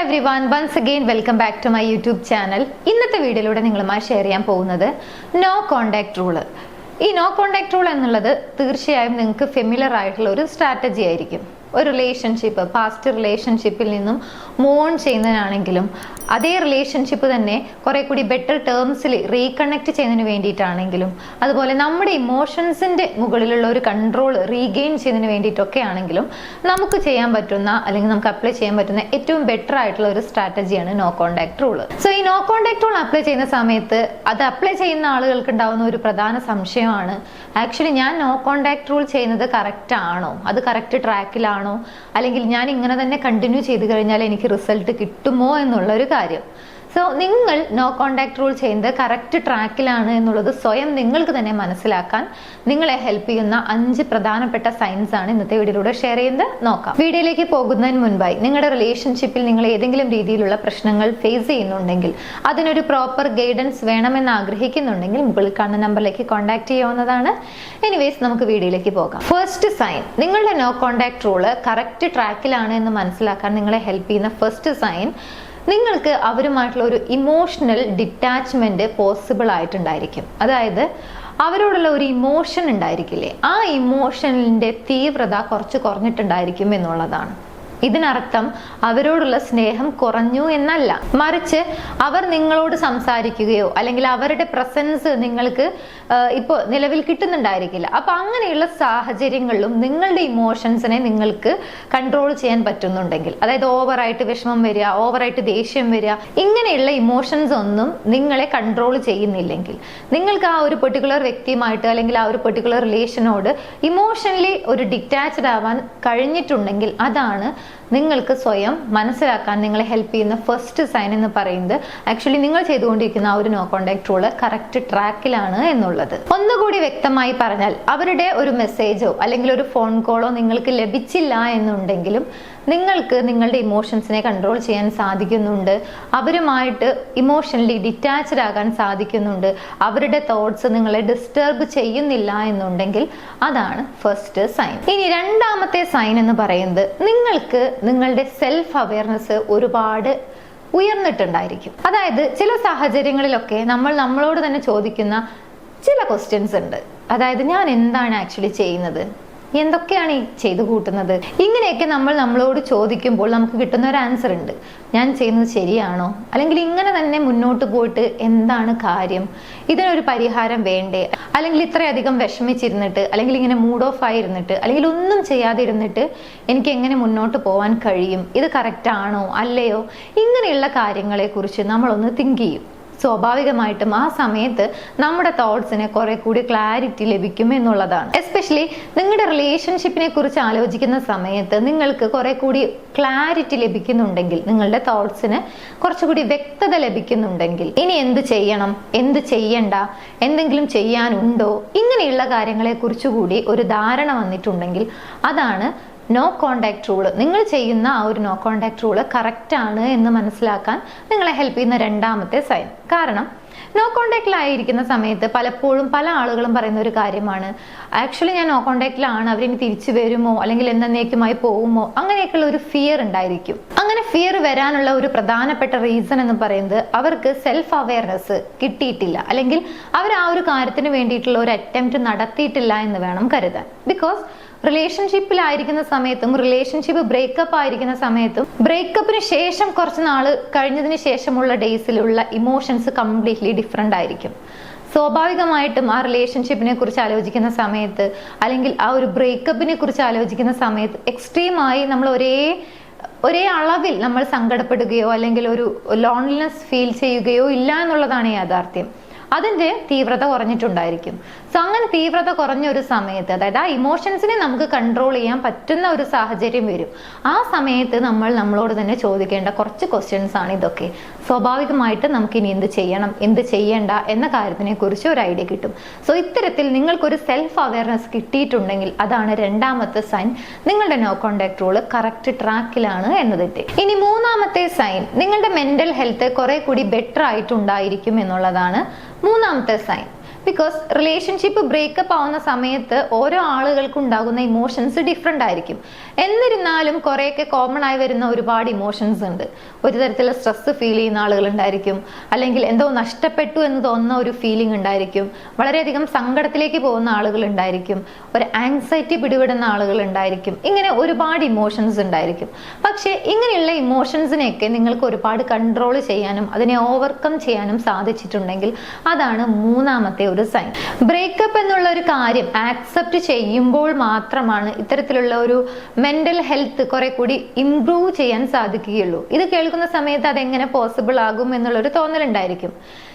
everyone, once again welcome back to my YouTube channel. ഇന്നത്തെ വീഡിയോയിലൂടെ നിങ്ങളുമായി ഷെയർ ചെയ്യാൻ പോകുന്നത് നോ കോണ്ടാക്ട് റൂൾ. ഈ നോ കോണ്ടാക്ട് റൂൾ എന്നുള്ളത് തീർച്ചയായും നിങ്ങൾക്ക് ഫെമിലിയർ ആയിട്ടുള്ള ഒരു സ്ട്രാറ്റജി ആയിരിക്കും. ഒരു റിലേഷൻഷിപ്പ്, പാസ്റ്റ് റിലേഷൻഷിപ്പിൽ നിന്നും മൂവ് ഓൺ ചെയ്യുന്നതിനാണെങ്കിലും അതേ റിലേഷൻഷിപ്പ് തന്നെ കുറെ കൂടി ബെറ്റർ ടേംസിൽ റീകണക്ട് ചെയ്യുന്നതിന് വേണ്ടിയിട്ടാണെങ്കിലും അതുപോലെ നമ്മുടെ ഇമോഷൻസിന്റെ മുകളിലുള്ള ഒരു കൺട്രോൾ റീഗെയിൻ ചെയ്യുന്നതിന് വേണ്ടിയിട്ടൊക്കെ ആണെങ്കിലും നമുക്ക് ചെയ്യാൻ പറ്റുന്ന അല്ലെങ്കിൽ നമുക്ക് അപ്ലൈ ചെയ്യാൻ പറ്റുന്ന ഏറ്റവും ബെറ്റർ ആയിട്ടുള്ള ഒരു സ്ട്രാറ്റജിയാണ് നോ കോണ്ടാക്ട് റൂൾ. സോ ഈ നോ കോണ്ടാക്ട് റൂൾ അപ്ലൈ ചെയ്യുന്ന സമയത്ത് അത് അപ്ലൈ ചെയ്യുന്ന ആളുകൾക്ക് ഉണ്ടാവുന്ന ഒരു പ്രധാന സംശയമാണ്, ആക്ച്വലി ഞാൻ നോ കോണ്ടാക്ട് റൂൾ ചെയ്യുന്നത് കറക്റ്റ് ആണോ, അത് കറക്റ്റ് ട്രാക്കിലാണോ, അല്ലെങ്കിൽ ഞാൻ ഇങ്ങനെ തന്നെ കണ്ടിന്യൂ ചെയ്ത് കഴിഞ്ഞാൽ എനിക്ക് റിസൾട്ട് കിട്ടുമോ എന്നുള്ള ഒരു കാര്യം. സോ നിങ്ങൾ നോ കോണ്ടാക്ട് റൂൾ ചെയ്യുന്നത് കറക്റ്റ് ട്രാക്കിലാണ് എന്നുള്ളത് സ്വയം നിങ്ങൾക്ക് തന്നെ മനസ്സിലാക്കാൻ നിങ്ങളെ ഹെൽപ്പ് ചെയ്യുന്ന 5 പ്രധാനപ്പെട്ട സൈൻസ് ആണ് ഇന്നത്തെ വീഡിയോയിലൂടെ ഷെയർ ചെയ്യുന്നത്. നോക്കാം. വീഡിയോയിലേക്ക് പോകുന്നതിന് മുൻപായി നിങ്ങളുടെ റിലേഷൻഷിപ്പിൽ നിങ്ങൾ ഏതെങ്കിലും രീതിയിലുള്ള പ്രശ്നങ്ങൾ ഫേസ് ചെയ്യുന്നുണ്ടെങ്കിൽ, അതിനൊരു പ്രോപ്പർ ഗൈഡൻസ് വേണമെന്ന് ആഗ്രഹിക്കുന്നുണ്ടെങ്കിൽ മുകളിൽ കാണുന്ന നമ്പറിലേക്ക് കോൺടാക്ട് ചെയ്യാവുന്നതാണ്. എനിവേസ്, നമുക്ക് വീഡിയോയിലേക്ക് പോകാം. ഫസ്റ്റ് സൈൻ, നിങ്ങളുടെ നോ കോണ്ടാക്ട് റൂള് കറക്റ്റ് ട്രാക്കിലാണ് എന്ന് മനസ്സിലാക്കാൻ നിങ്ങളെ ഹെൽപ്പ് ചെയ്യുന്ന ഫസ്റ്റ് സൈൻ, നിങ്ങൾക്ക് അവരുമായിട്ടുള്ള ഒരു ഇമോഷണൽ ഡിറ്റാച്ച്മെന്റ് പോസിബിൾ ആയിട്ടുണ്ടായിരിക്കും. അതായത് അവരോടുള്ള ഒരു ഇമോഷൻ ഉണ്ടായിരിക്കില്ലേ, ആ ഇമോഷനിന്റെ തീവ്രത കുറച്ച് കുറഞ്ഞിട്ടുണ്ടായിരിക്കും എന്നുള്ളതാണ്. ഇതിനർത്ഥം അവരോടുള്ള സ്നേഹം കുറഞ്ഞു എന്നല്ല, മറിച്ച് അവർ നിങ്ങളോട് സംസാരിക്കുകയോ അല്ലെങ്കിൽ അവരുടെ പ്രസൻസ് നിങ്ങൾക്ക് ഇപ്പോൾ നിലവിൽ കിട്ടുന്നുണ്ടായിരിക്കില്ല. അപ്പൊ അങ്ങനെയുള്ള സാഹചര്യങ്ങളിലും നിങ്ങളുടെ ഇമോഷൻസിനെ നിങ്ങൾക്ക് കൺട്രോൾ ചെയ്യാൻ പറ്റുന്നുണ്ടെങ്കിൽ, അതായത് ഓവറായിട്ട് വിഷമം വരിക, ഓവറായിട്ട് ദേഷ്യം വരിക, ഇങ്ങനെയുള്ള ഇമോഷൻസ് ഒന്നും നിങ്ങളെ കൺട്രോൾ ചെയ്യുന്നില്ലെങ്കിൽ, നിങ്ങൾക്ക് ആ ഒരു പെർട്ടിക്കുലർ വ്യക്തിയുമായിട്ട് അല്ലെങ്കിൽ ആ ഒരു പെർട്ടിക്കുലർ റിലേഷനോട് ഇമോഷണലി ഒരു ഡിറ്റാച്ച്ഡ് ആവാൻ കഴിഞ്ഞിട്ടുണ്ടെങ്കിൽ, അതാണ് നിങ്ങൾക്ക് സ്വയം മനസ്സിലാക്കാൻ നിങ്ങളെ ഹെൽപ്പ് ചെയ്യുന്ന ഫസ്റ്റ് സൈൻ എന്ന് പറയുന്നത് ആക്ച്വലി നിങ്ങൾ ചെയ്തുകൊണ്ടിരിക്കുന്ന ആ ഒരു നോ കോണ്ടാക്ട് റൂള് കറക്റ്റ് ട്രാക്കിലാണ് എന്നുള്ളത്. ഒന്നുകൂടി വ്യക്തമായി പറഞ്ഞാൽ, അവരുടെ ഒരു മെസ്സേജോ അല്ലെങ്കിൽ ഒരു ഫോൺ കോളോ നിങ്ങൾക്ക് ലഭിച്ചില്ല എന്നുണ്ടെങ്കിലും നിങ്ങൾക്ക് നിങ്ങളുടെ ഇമോഷൻസിനെ കൺട്രോൾ ചെയ്യാൻ സാധിക്കുന്നുണ്ട്, അവരുമായിട്ട് ഇമോഷണലി ഡിറ്റാച്ച്ഡ് ആകാൻ സാധിക്കുന്നുണ്ട്, അവരുടെ തോട്ട്സ് നിങ്ങളെ ഡിസ്റ്റർബ് ചെയ്യുന്നില്ല എന്നുണ്ടെങ്കിൽ അതാണ് ഫസ്റ്റ് സൈൻ. ഇനി രണ്ടാമത്തെ സൈൻ എന്ന് പറയുന്നത്, നിങ്ങൾക്ക് നിങ്ങളുടെ സെൽഫ് അവയർനെസ് ഒരുപാട് ഉയർന്നിട്ടുണ്ടായിരിക്കും. അതായത് ചില സാഹചര്യങ്ങളിലൊക്കെ നമ്മൾ നമ്മളോട് തന്നെ ചോദിക്കുന്ന ചില ക്വസ്റ്റ്യൻസ് ഉണ്ട്. അതായത് ഞാൻ എന്താണ് ആക്ച്വലി ചെയ്യുന്നത്, എന്തൊക്കെയാണ് ഈ ചെയ്തു കൂട്ടുന്നത്, ഇങ്ങനെയൊക്കെ നമ്മൾ നമ്മളോട് ചോദിക്കുമ്പോൾ നമുക്ക് കിട്ടുന്ന ഒരു ആൻസർ ഉണ്ട്. ഞാൻ ചെയ്യുന്നത് ശരിയാണോ, അല്ലെങ്കിൽ ഇങ്ങനെ തന്നെ മുന്നോട്ട് പോയിട്ട് എന്താണ് കാര്യം, ഇതിനൊരു പരിഹാരം വേണ്ടേ, അല്ലെങ്കിൽ ഇത്രയധികം വിഷമിച്ചിരുന്നിട്ട് അല്ലെങ്കിൽ ഇങ്ങനെ മൂഡ് ഓഫ് ആയിരുന്നിട്ട് അല്ലെങ്കിൽ ഒന്നും ചെയ്യാതെ ഇരുന്നിട്ട് എനിക്ക് എങ്ങനെ മുന്നോട്ട് പോകാൻ കഴിയും, ഇത് കറക്റ്റ് ആണോ അല്ലയോ, ഇങ്ങനെയുള്ള കാര്യങ്ങളെ കുറിച്ച് നമ്മളൊന്ന് തിങ്ക് ചെയ്യും. സ്വാഭാവികമായിട്ടും ആ സമയത്ത് നമ്മുടെ തോട്ട്സിന് കുറെ കൂടി ക്ലാരിറ്റി ലഭിക്കും എന്നുള്ളതാണ്. എസ്പെഷ്യലി നിങ്ങളുടെ റിലേഷൻഷിപ്പിനെ കുറിച്ച് ആലോചിക്കുന്ന സമയത്ത് നിങ്ങൾക്ക് കുറെ കൂടി ക്ലാരിറ്റി ലഭിക്കുന്നുണ്ടെങ്കിൽ, നിങ്ങളുടെ തോട്ട്സിന് കുറച്ചുകൂടി വ്യക്തത ലഭിക്കുന്നുണ്ടെങ്കിൽ, ഇനി എന്ത് ചെയ്യണം, എന്ത് ചെയ്യണ്ട, എന്തെങ്കിലും ചെയ്യാനുണ്ടോ, ഇങ്ങനെയുള്ള കാര്യങ്ങളെ കുറിച്ചുകൂടി ഒരു ധാരണ വന്നിട്ടുണ്ടെങ്കിൽ അതാണ് നോ കോണ്ടാക്ട് റൂള്. നിങ്ങൾ ചെയ്യുന്ന ആ ഒരു നോ കോണ്ടാക്ട് റൂള് കറക്റ്റ് ആണ് എന്ന് മനസ്സിലാക്കാൻ നിങ്ങളെ ഹെൽപ്പ് ചെയ്യുന്ന രണ്ടാമത്തെ സൈൻ. കാരണം നോ കോണ്ടാക്റ്റിലായിരിക്കുന്ന സമയത്ത് പലപ്പോഴും പല ആളുകളും പറയുന്ന ഒരു കാര്യമാണ്, ആക്ച്വലി ഞാൻ നോ കോണ്ടാക്റ്റിലാണ്, അവരിനി തിരിച്ചു വരുമോ അല്ലെങ്കിൽ എന്നേക്കുമായി പോകുമോ, അങ്ങനെയൊക്കെയുള്ള ഒരു ഫിയർ ഉണ്ടായിരിക്കും. അങ്ങനെ ഫിയർ വരാനുള്ള ഒരു പ്രധാനപ്പെട്ട റീസൺ എന്ന് പറയുന്നത് അവർക്ക് സെൽഫ് അവയർനെസ് കിട്ടിയിട്ടില്ല, അല്ലെങ്കിൽ അവർ ആ ഒരു കാര്യത്തിന് വേണ്ടിയിട്ടുള്ള ഒരു അറ്റംപ്റ്റ് നടത്തിയിട്ടില്ല എന്ന് വേണം കരുതാൻ. ബിക്കോസ് റിലേഷൻഷിപ്പിലായിരിക്കുന്ന സമയത്തും റിലേഷൻഷിപ്പ് ബ്രേക്കപ്പ് ആയിരിക്കുന്ന സമയത്തും ബ്രേക്കപ്പിന് ശേഷം കുറച്ച് നാള് കഴിഞ്ഞതിന് ശേഷമുള്ള ഡേയ്സിലുള്ള ഇമോഷൻസ് കംപ്ലീറ്റ്ലി ഡിഫറെന്റ് ആയിരിക്കും. സ്വാഭാവികമായിട്ടും ആ റിലേഷൻഷിപ്പിനെ കുറിച്ച് ആലോചിക്കുന്ന സമയത്ത് അല്ലെങ്കിൽ ആ ഒരു ബ്രേക്കപ്പിനെ കുറിച്ച് ആലോചിക്കുന്ന സമയത്ത് എക്സ്ട്രീമായി നമ്മൾ ഒരേ അളവിൽ നമ്മൾ സങ്കടപ്പെടുകയോ അല്ലെങ്കിൽ ഒരു ലോൺലിനെസ് ഫീൽ ചെയ്യുകയോ ഇല്ല എന്നുള്ളതാണ് യാഥാർത്ഥ്യം. അതിന്റെ തീവ്രത കുറഞ്ഞിട്ടുണ്ടായിരിക്കും. സോ അങ്ങനെ തീവ്രത കുറഞ്ഞ ഒരു സമയത്ത്, അതായത് ആ ഇമോഷൻസിനെ നമുക്ക് കൺട്രോൾ ചെയ്യാൻ പറ്റുന്ന ഒരു സാഹചര്യം വരും. ആ സമയത്ത് നമ്മൾ നമ്മളോട് തന്നെ ചോദിക്കേണ്ട കുറച്ച് ക്വസ്റ്റ്യൻസ് ആണ് ഇതൊക്കെ. സ്വാഭാവികമായിട്ട് നമുക്ക് ഇനി എന്ത് ചെയ്യണം, എന്ത് ചെയ്യണ്ട എന്ന കാര്യത്തിനെ കുറിച്ച് ഒരു ഐഡിയ കിട്ടും. സോ ഇത്തരത്തിൽ നിങ്ങൾക്കൊരു സെൽഫ് അവയർനെസ് കിട്ടിയിട്ടുണ്ടെങ്കിൽ അതാണ് രണ്ടാമത്തെ സൈൻ, നിങ്ങളുടെ നോ കോണ്ടാക്ട് റൂള് കറക്റ്റ് ട്രാക്കിലാണ് എന്നതിന്റെ. ഇനി മൂന്നാമത്തെ സൈൻ, നിങ്ങളുടെ മെന്റൽ ഹെൽത്ത് കുറെ കൂടി ബെറ്റർ ആയിട്ടുണ്ടായിരിക്കും എന്നുള്ളതാണ് മൂന്നാമത്തെ സൈൻ. ബിക്കോസ് റിലേഷൻഷിപ്പ് ബ്രേക്കപ്പ് ആവുന്ന സമയത്ത് ഓരോ ആളുകൾക്കും ഉണ്ടാകുന്ന ഇമോഷൻസ് ഡിഫറെൻ്റ് ആയിരിക്കും. എന്നിരുന്നാലും കുറേയൊക്കെ കോമൺ ആയി വരുന്ന ഒരുപാട് ഇമോഷൻസ് ഉണ്ട്. ഒരു തരത്തിലുള്ള സ്ട്രെസ് ഫീൽ ചെയ്യുന്ന ആളുകൾ ഉണ്ടായിരിക്കും, അല്ലെങ്കിൽ എന്തോ നഷ്ടപ്പെട്ടു എന്ന് തോന്നുന്ന ഒരു ഫീലിംഗ് ഉണ്ടായിരിക്കും, വളരെയധികം സങ്കടത്തിലേക്ക് പോകുന്ന ആളുകൾ ഉണ്ടായിരിക്കും, ഒരു ആങ്സൈറ്റി പിടിപെടുന്ന ആളുകൾ ഉണ്ടായിരിക്കും. ഇങ്ങനെ ഒരുപാട് ഇമോഷൻസ് ഉണ്ടായിരിക്കും. പക്ഷെ ഇങ്ങനെയുള്ള ഇമോഷൻസിനെയൊക്കെ നിങ്ങൾക്ക് ഒരുപാട് കൺട്രോൾ ചെയ്യാനും അതിനെ ഓവർകം ചെയ്യാനും സാധിച്ചിട്ടുണ്ടെങ്കിൽ അതാണ് മൂന്നാമത്തെ ഒരു സൈൻ. ബ്രേക്കപ്പ് എന്നുള്ള ഒരു കാര്യം ആക്സെപ്റ്റ് ചെയ്യുമ്പോൾ മാത്രമാണ് ഇത്തരത്തിലുള്ള ഒരു മെന്റൽ ഹെൽത്ത് കുറെ കൂടി ഇംപ്രൂവ് ചെയ്യാൻ സാധിക്കുകയുള്ളൂ. ഇത് കേൾക്കുന്ന സമയത്ത് അതെങ്ങനെ പോസിബിൾ ആകും എന്നുള്ളൊരു തോന്നലുണ്ടായിരിക്കും.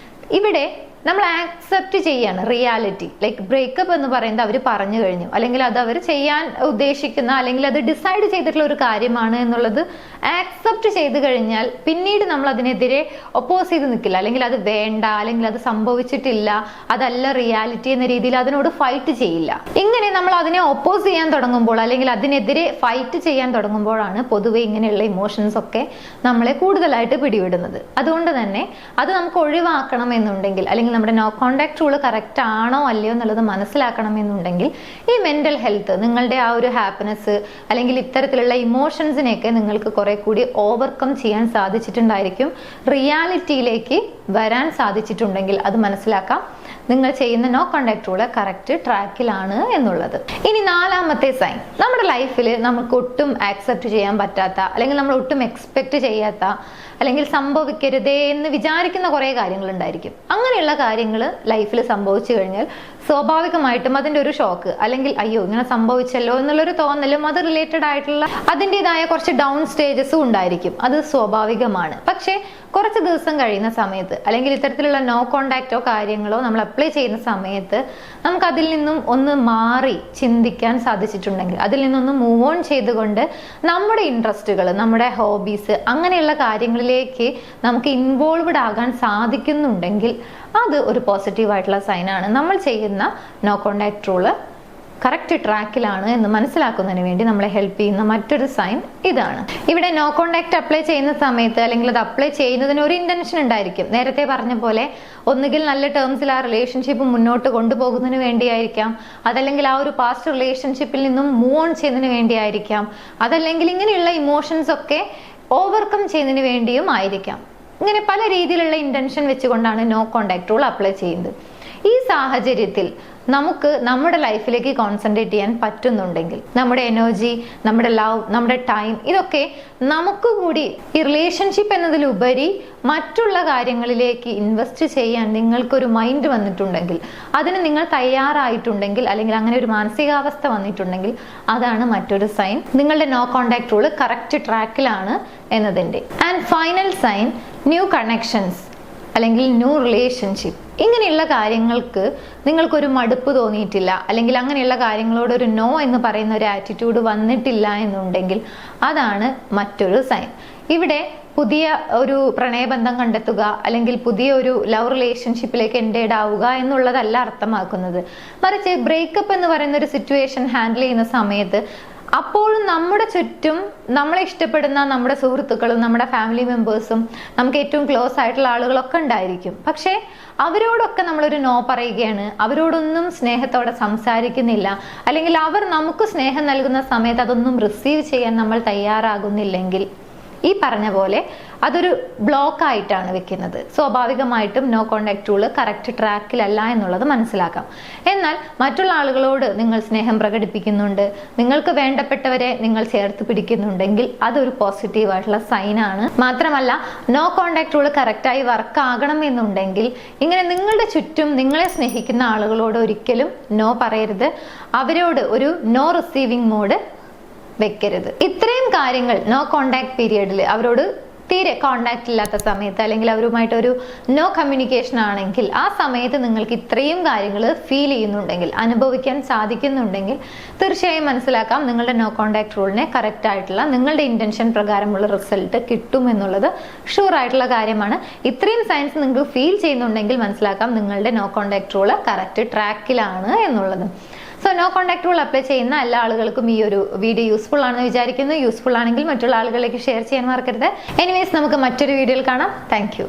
ഇവിടെ നമ്മൾ ആക്സെപ്റ്റ് ചെയ്യാണ് റിയാലിറ്റി. ലൈക്ക് ബ്രേക്കപ്പ് എന്ന് പറയുന്നത് അവർ പറഞ്ഞു കഴിഞ്ഞു, അല്ലെങ്കിൽ അത് അവർ ചെയ്യാൻ ഉദ്ദേശിക്കുന്ന അല്ലെങ്കിൽ അത് ഡിസൈഡ് ചെയ്തിട്ടുള്ള ഒരു കാര്യമാണ് എന്നുള്ളത് ആക്സെപ്റ്റ് ചെയ്ത് കഴിഞ്ഞാൽ പിന്നീട് നമ്മൾ അതിനെതിരെ ഒപ്പോസ് ചെയ്ത് നിൽക്കില്ല, അല്ലെങ്കിൽ അത് വേണ്ട, അല്ലെങ്കിൽ അത് സംഭവിച്ചിട്ടില്ല, അതല്ല റിയാലിറ്റി എന്ന രീതിയിൽ അതിനോട് ഫൈറ്റ് ചെയ്യില്ല. ഇങ്ങനെ നമ്മൾ അതിനെ ഒപ്പോസ് ചെയ്യാൻ തുടങ്ങുമ്പോൾ അല്ലെങ്കിൽ അതിനെതിരെ ഫൈറ്റ് ചെയ്യാൻ തുടങ്ങുമ്പോഴാണ് പൊതുവെ ഇങ്ങനെയുള്ള ഇമോഷൻസ് ഒക്കെ നമ്മളെ കൂടുതലായിട്ട് പിടിവിടുന്നത്. അതുകൊണ്ട് തന്നെ അത് നമുക്ക് ഒഴിവാക്കണം എന്നുണ്ടെങ്കിൽ, അല്ലെങ്കിൽ നമ്മുടെ നോ കോണ്ടാക്ട് റൂൾ കറക്റ്റ് ആണോ അല്ലയോ എന്നുള്ളത് മനസ്സിലാക്കണം എന്നുണ്ടെങ്കിൽ ഈ മെന്റൽ ഹെൽത്ത്, നിങ്ങളുടെ ആ ഒരു ഹാപ്പിനെസ് അല്ലെങ്കിൽ ഇത്തരത്തിലുള്ള ഇമോഷൻസിനെയൊക്കെ നിങ്ങൾക്ക് കുറെ കൂടി ഓവർകം ചെയ്യാൻ സാധിച്ചിട്ടുണ്ടായിരിക്കും. റിയാലിറ്റിയിലേക്ക് വരാൻ സാധിച്ചിട്ടുണ്ടെങ്കിൽ അത് മനസ്സിലാക്കാം നിങ്ങൾ ചെയ്യുന്ന നോ കോണ്ടാക്ട് റൂള് കറക്റ്റ് ട്രാക്കിലാണ് എന്നുള്ളത്. ഇനി നാലാമത്തെ സൈൻ, നമ്മുടെ ലൈഫിൽ നമുക്ക് ഒട്ടും ആക്സെപ്റ്റ് ചെയ്യാൻ പറ്റാത്ത, അല്ലെങ്കിൽ നമ്മൾ ഒട്ടും എക്സ്പെക്ട് ചെയ്യാത്ത, അല്ലെങ്കിൽ സംഭവിക്കരുതേ എന്ന് വിചാരിക്കുന്ന കുറേ കാര്യങ്ങൾ ഉണ്ടായിരിക്കും. അങ്ങനെയുള്ള കാര്യങ്ങൾ ലൈഫിൽ സംഭവിച്ചു കഴിഞ്ഞാൽ സ്വാഭാവികമായിട്ടും അതിൻ്റെ ഒരു ഷോക്ക്, അല്ലെങ്കിൽ അയ്യോ ഇങ്ങനെ സംഭവിച്ചല്ലോ എന്നുള്ളൊരു തോന്നലും അത് റിലേറ്റഡ് ആയിട്ടുള്ള അതിൻ്റെതായ കുറച്ച് ഡൗൺ സ്റ്റേജസും ഉണ്ടായിരിക്കും. അത് സ്വാഭാവികമാണ്. പക്ഷേ കുറച്ച് ദിവസം കഴിയുന്ന സമയത്ത്, അല്ലെങ്കിൽ ഇത്തരത്തിലുള്ള നോ കോണ്ടാക്റ്റോ കാര്യങ്ങളോ നമ്മൾ അപ്ലൈ ചെയ്യുന്ന സമയത്ത് നമുക്ക് അതിൽ നിന്നും ഒന്ന് മാറി ചിന്തിക്കാൻ സാധിച്ചിട്ടുണ്ടെങ്കിൽ, അതിൽ നിന്നൊന്ന് മൂവ് ഓൺ ചെയ്തുകൊണ്ട് നമ്മുടെ ഇൻട്രസ്റ്റുകൾ, നമ്മുടെ ഹോബീസ്, അങ്ങനെയുള്ള കാര്യങ്ങളിലേക്ക് നമുക്ക് ഇൻവോൾവ്ഡ് ആകാൻ സാധിക്കുന്നുണ്ടെങ്കിൽ അത് ഒരു പോസിറ്റീവ് ആയിട്ടുള്ള സൈനാണ്. നമ്മൾ ചെയ്യുന്ന നോ കോണ്ടാക്ട് റൂള് കറക്റ്റ് ട്രാക്കിലാണ് എന്ന് മനസ്സിലാക്കുന്നതിന് വേണ്ടി നമ്മളെ ഹെൽപ്പ് ചെയ്യുന്ന മറ്റൊരു സൈൻ ഇതാണ്. ഇവിടെ നോ കോണ്ടാക്ട് അപ്ലൈ ചെയ്യുന്ന സമയത്ത്, അല്ലെങ്കിൽ അത് അപ്ലൈ ചെയ്യുന്നതിന് ഒരു ഇന്റൻഷൻ ഉണ്ടായിരിക്കും. നേരത്തെ പറഞ്ഞ പോലെ ഒന്നുകിൽ നല്ല ടേംസിൽ ആ റിലേഷൻഷിപ്പ് മുന്നോട്ട് കൊണ്ടുപോകുന്നതിന് വേണ്ടിയായിരിക്കാം, അതല്ലെങ്കിൽ ആ ഒരു പാസ്റ്റ് റിലേഷൻഷിപ്പിൽ നിന്നും മൂവ് ഓൺ ചെയ്യുന്നതിന് വേണ്ടിയായിരിക്കാം, അതല്ലെങ്കിൽ ഇങ്ങനെയുള്ള ഇമോഷൻസ് ഒക്കെ ഓവർകം ചെയ്യുന്നതിന് വേണ്ടിയും ആയിരിക്കാം. ഇങ്ങനെ പല രീതിയിലുള്ള ഇന്റൻഷൻ വെച്ചുകൊണ്ടാണ് നോ കോണ്ടാക്ട് റൂൾ അപ്ലൈ ചെയ്യുന്നത്. ഈ സാഹചര്യത്തിൽ നമുക്ക് നമ്മുടെ ലൈഫിലേക്ക് കോൺസെൻട്രേറ്റ് ചെയ്യാൻ പറ്റുന്നുണ്ടെങ്കിൽ, നമ്മുടെ എനർജി, നമ്മുടെ ലവ്, നമ്മുടെ ടൈം, ഇതൊക്കെ നമുക്ക് കൂടി ഈ റിലേഷൻഷിപ്പ് എന്നതിലുപരി മറ്റുള്ള കാര്യങ്ങളിലേക്ക് ഇൻവെസ്റ്റ് ചെയ്യാൻ നിങ്ങൾക്കൊരു മൈൻഡ് വന്നിട്ടുണ്ടെങ്കിൽ, അതിന് നിങ്ങൾ തയ്യാറായിട്ടുണ്ടെങ്കിൽ, അല്ലെങ്കിൽ അങ്ങനെ ഒരു മാനസികാവസ്ഥ വന്നിട്ടുണ്ടെങ്കിൽ അതാണ് മറ്റൊരു സൈൻ നിങ്ങളുടെ നോ കോണ്ടാക്ട് റൂൾ കറക്റ്റ് ട്രാക്കിലാണ് എന്നതിൻ്റെ. And final sign, new connections അല്ലെങ്കിൽ ന്യൂ റിലേഷൻഷിപ്പ്. ഇങ്ങനെയുള്ള കാര്യങ്ങൾക്ക് നിങ്ങൾക്കൊരു മടുപ്പ് തോന്നിയിട്ടില്ല, അല്ലെങ്കിൽ അങ്ങനെയുള്ള കാര്യങ്ങളോട് ഒരു നോ എന്ന് പറയുന്ന ഒരു ആറ്റിറ്റ്യൂഡ് വന്നിട്ടില്ല എന്നുണ്ടെങ്കിൽ അതാണ് മറ്റൊരു സൈൻ. ഇവിടെ പുതിയ ഒരു പ്രണയബന്ധം കണ്ടെത്തുക, അല്ലെങ്കിൽ പുതിയ ഒരു ലവ് റിലേഷൻഷിപ്പിലേക്ക് എൻഡേഡ് ആവുക എന്നുള്ളതല്ല അർത്ഥമാക്കുന്നത്. മറിച്ച് ബ്രേക്കപ്പ് എന്ന് പറയുന്ന ഒരു സിറ്റുവേഷൻ ഹാൻഡിൽ ചെയ്യുന്ന സമയത്ത് അപ്പോഴും നമ്മുടെ ചുറ്റും നമ്മളെ ഇഷ്ടപ്പെടുന്ന നമ്മുടെ സുഹൃത്തുക്കളും നമ്മുടെ ഫാമിലി മെമ്പേഴ്സും നമുക്ക് ഏറ്റവും ക്ലോസ് ആയിട്ടുള്ള ആളുകളൊക്കെ ഉണ്ടായിരിക്കും. പക്ഷേ അവരോടൊക്കെ നമ്മളൊരു നോ പറയുകയാണ്, അവരോടൊന്നും സ്നേഹത്തോടെ സംസാരിക്കുന്നില്ല, അല്ലെങ്കിൽ അവർ നമുക്ക് സ്നേഹം നൽകുന്ന സമയത്ത് അതൊന്നും റിസീവ് ചെയ്യാൻ നമ്മൾ തയ്യാറാകുന്നില്ലെങ്കിൽ ഈ പറഞ്ഞ പോലെ അതൊരു ബ്ലോക്ക് ആയിട്ടാണ് വെക്കുന്നത്. സ്വാഭാവികമായിട്ടും നോ കോണ്ടാക്ട് റൂള് കറക്റ്റ് ട്രാക്കിലല്ല എന്നുള്ളത് മനസ്സിലാക്കാം. എന്നാൽ മറ്റുള്ള ആളുകളോട് നിങ്ങൾ സ്നേഹം പ്രകടിപ്പിക്കുന്നുണ്ട്, നിങ്ങൾക്ക് വേണ്ടപ്പെട്ടവരെ നിങ്ങൾ ചേർത്ത് പിടിക്കുന്നുണ്ടെങ്കിൽ അതൊരു പോസിറ്റീവ് ആയിട്ടുള്ള സൈനാണ്. മാത്രമല്ല നോ കോണ്ടാക്ട് റൂള് കറക്റ്റായി വർക്ക് ആകണം എന്നുണ്ടെങ്കിൽ ഇങ്ങനെ നിങ്ങളുടെ ചുറ്റും നിങ്ങളെ സ്നേഹിക്കുന്ന ആളുകളോട് ഒരിക്കലും നോ പറയരുത്, അവരോട് ഒരു നോ റിസീവിംഗ് മോഡ് വെക്കരുത്. ഇത്രയും കാര്യങ്ങൾ നോ കോണ്ടാക്ട് പീരിയഡിൽ അവരോട് തീരെ കോണ്ടാക്ട് ഇല്ലാത്ത സമയത്ത്, അല്ലെങ്കിൽ അവരുമായിട്ട് ഒരു നോ കമ്മ്യൂണിക്കേഷൻ ആണെങ്കിൽ ആ സമയത്ത് നിങ്ങൾക്ക് ഇത്രയും കാര്യങ്ങൾ ഫീൽ ചെയ്യുന്നുണ്ടെങ്കിൽ, അനുഭവിക്കാൻ സാധിക്കുന്നുണ്ടെങ്കിൽ തീർച്ചയായും മനസ്സിലാക്കാം നിങ്ങളുടെ നോ കോണ്ടാക്ട് റൂളിനെ കറക്റ്റ് ആയിട്ടുള്ള നിങ്ങളുടെ ഇന്റൻഷൻ പ്രകാരമുള്ള റിസൾട്ട് കിട്ടും എന്നുള്ളത് ഷുവർ ആയിട്ടുള്ള കാര്യമാണ്. ഇത്രയും സയൻസ് നിങ്ങൾക്ക് ഫീൽ ചെയ്യുന്നുണ്ടെങ്കിൽ മനസ്സിലാക്കാം നിങ്ങളുടെ നോ കോണ്ടാക്ട് റൂള് കറക്റ്റ് ട്രാക്കിലാണ് എന്നുള്ളത്. So no contact rule apply ചെയ്യുന്ന എല്ലാ ആളുകൾക്കും ഈ ഒരു വീഡിയോ യൂസ്ഫുൾ ആണെന്ന് വിചാരിക്കുന്നു. യൂസ്ഫുൾ ആണെങ്കിൽ മറ്റുള്ള ആളുകളിലേക്ക് ഷെയർ ചെയ്യാൻ മറക്കരുത്. എനിവേസ് നമുക്ക് മറ്റൊരു വീഡിയോയിൽ കാണാം. Thank you.